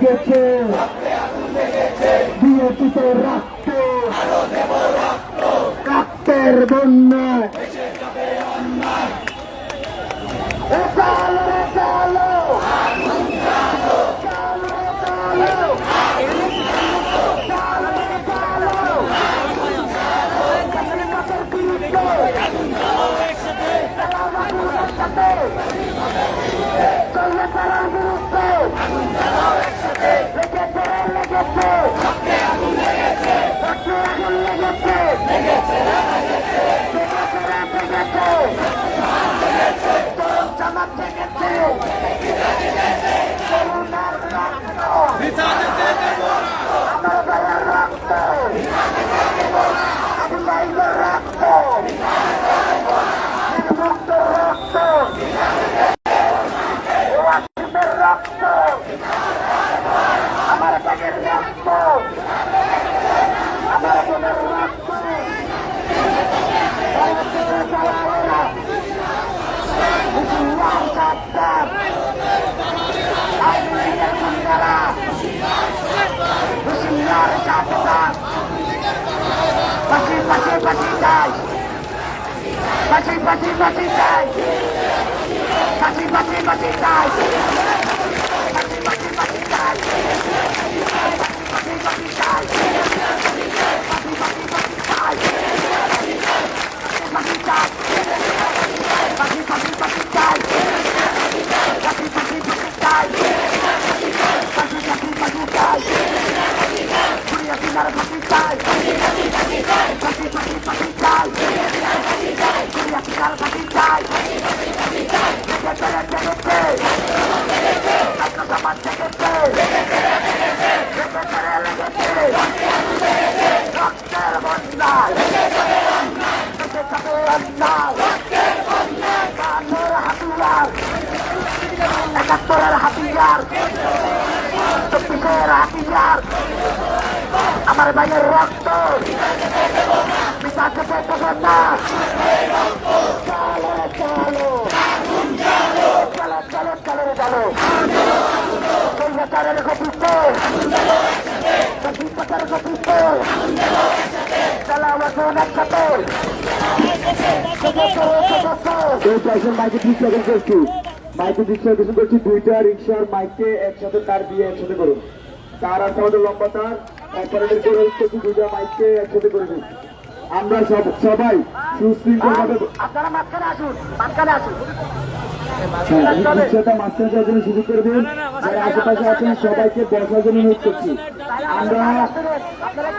গেছে দিয়েছি তো রক্ত রক্তের বন্যায় চালো চালো একাত্তরের হাতিয়ার, 24-এর হাতিয়ার, আমার ভাইয়ের রক্ত পিতা খেতে দেবেন না। চলো চলো চলো চলো চলো চলো স্বৈরাচারের গতিতে গতিপথের গতিতে চলো এখন একসাথে মাইকে 2 সেকেন্ড করছি, মাইকে 2 সেকেন্ড করছি। 2টা রিক্সার মাইকে একসাথে তার দিয়ে একসাথে করুন। তার আছে আমাদের লম্বা তার, অপারেটর করে করছি 2টা মাইকে একসাথে করে দিন। আমরা সবাই সুশৃঙ্খল ভাবে আপনারা মাঝখানে আসুন, মাঝখানে আসুন। রিক্সাটা মাঝখানে যাওয়ার জন্য সুযোগ করে দিন। যারা আশেপাশে আছেন সবাইকে বসার জন্য অনুরোধ করছি। আমরা